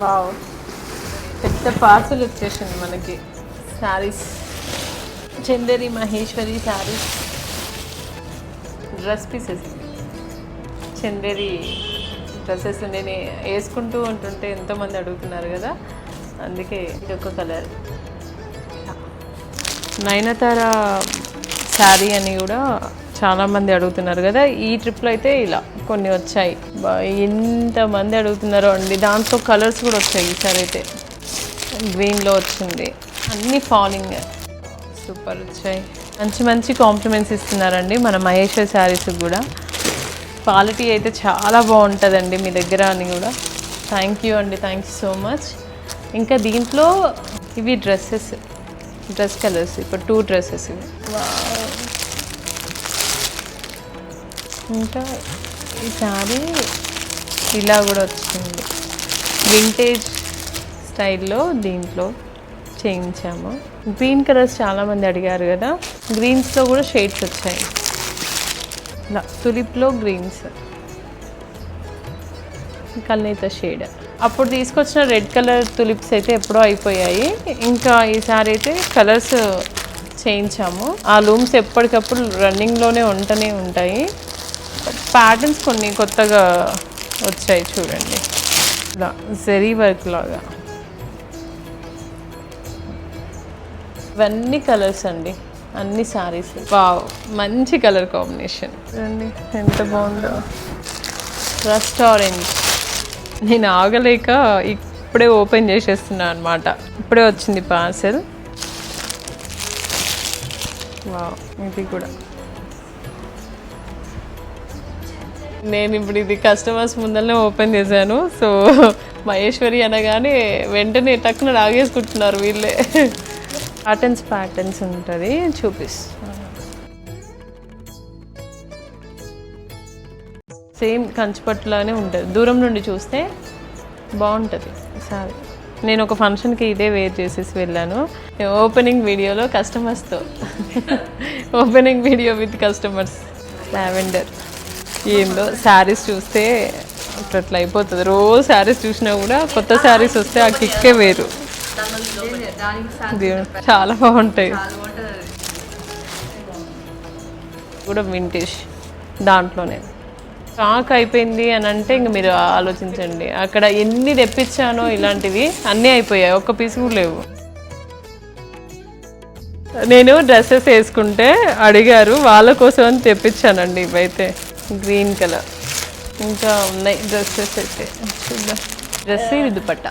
Wow, పెద్ద parcel వచ్చేసింది మనకి. Saris, Chanderi Maheshwari saris dress pieces. Chanderi dresses నేను వేసుకుంటూ ఉంటుంటే ఎంతోమంది అడుగుతున్నారు కదా, అందుకే ఇది ఒక కలర్. నయనతార శారీ అని కూడా చాలామంది అడుగుతున్నారు కదా. ఈ ట్రిప్లో అయితే ఇలా కొన్ని వచ్చాయి. ఎంతమంది అడుగుతున్నారో అండి. దాంట్లో కలర్స్ కూడా వచ్చాయి. ఈసారి అయితే గ్రీన్లో వచ్చింది. అన్నీ ఫాలింగ్ సూపర్ వచ్చాయి. మంచి మంచి కాంప్లిమెంట్స్ ఇస్తున్నారండి మన మహేశ్వర్ శారీస్కి కూడా. క్వాలిటీ అయితే చాలా బాగుంటుందండి మీ దగ్గర అని కూడా. థ్యాంక్ యూ అండి, థ్యాంక్ యూ సో మచ్. ఇంకా దీంట్లో ఇవి డ్రెస్సెస్, డ్రెస్ కలర్స్. ఇప్పుడు 2 డ్రెస్సెస్ ఇవి. ఇంకా ఈ శారీ ఇలా కూడా వచ్చింది. వింటేజ్ స్టైల్లో దీంట్లో చేయించాము. గ్రీన్ కలర్స్ చాలామంది అడిగారు కదా, గ్రీన్స్లో కూడా షేడ్స్ వచ్చాయి. ఇలా తులిప్లో గ్రీన్స్, కల్నేత షేడ్. అప్పుడు తీసుకొచ్చిన రెడ్ కలర్ తులిప్స్ అయితే ఎప్పుడో అయిపోయాయి. ఇంకా ఈసారి అయితే కలర్స్ చేయించాము. ఆ లూమ్స్ ఎప్పటికప్పుడు రన్నింగ్లోనే ఉంటూనే ఉంటాయి. ప్యాటర్న్స్ కొన్ని కొత్తగా వచ్చాయి చూడండి. ఇలా జరీ వర్క్ లాగా. ఇవన్నీ కలర్స్ అండి, అన్ని శారీస్. వావ్, మంచి కలర్ కాంబినేషన్ చూడండి ఎంత బాగుందో. Rust orange. నేను ఆగలేక ఇప్పుడే ఓపెన్ చేసేస్తున్నాను అనమాట. ఇప్పుడే వచ్చింది పార్సెల్. వావ్, ఇది కూడా. నేను ఇప్పుడు ఇది కస్టమర్స్ ముందరనే ఓపెన్ చేశాను. సో మహేశ్వరి అనగానే వెంటనే టక్కున లాగేసుకుంటున్నారు వీళ్ళే. ప్యాటర్న్స్ ఉంటుంది, చూపిస్తాను. సేమ్ కంచిపట్టులానే ఉంటుంది. దూరం నుండి చూస్తే బాగుంటుంది సారీ. నేను ఒక ఫంక్షన్కి ఇదే వేర్ చేసేసి వెళ్ళాను. ఓపెనింగ్ వీడియోలో కస్టమర్స్తో opening video with customers. Lavender. ఏందో శారీస్ చూస్తే అట్లా అయిపోతుంది. రోజు శారీస్ చూసినా కూడా కొత్త శారీస్ వస్తే ఆ కిక్కే వేరు. చాలా బాగుంటాయి కూడా. వింటేజ్ దాంట్లోనే స్టాక్ అయిపోయింది అని అంటే ఇంక మీరు ఆలోచించండి. అక్కడ ఎన్ని తెప్పించానో ఇలాంటివి అన్నీ అయిపోయాయి, ఒక్క పీస్ కూడా లేవు. నేను డ్రెస్సెస్ వేసుకుంటే అడిగారు, వాళ్ళ కోసం అని తెప్పించానండి ఇవైతే. గ్రీన్ కలర్ ఇంకా ఉన్నాయి డ్రెస్సెస్ అయితే. చూద్దాం. డ్రెస్ ఇది దుపట్టా.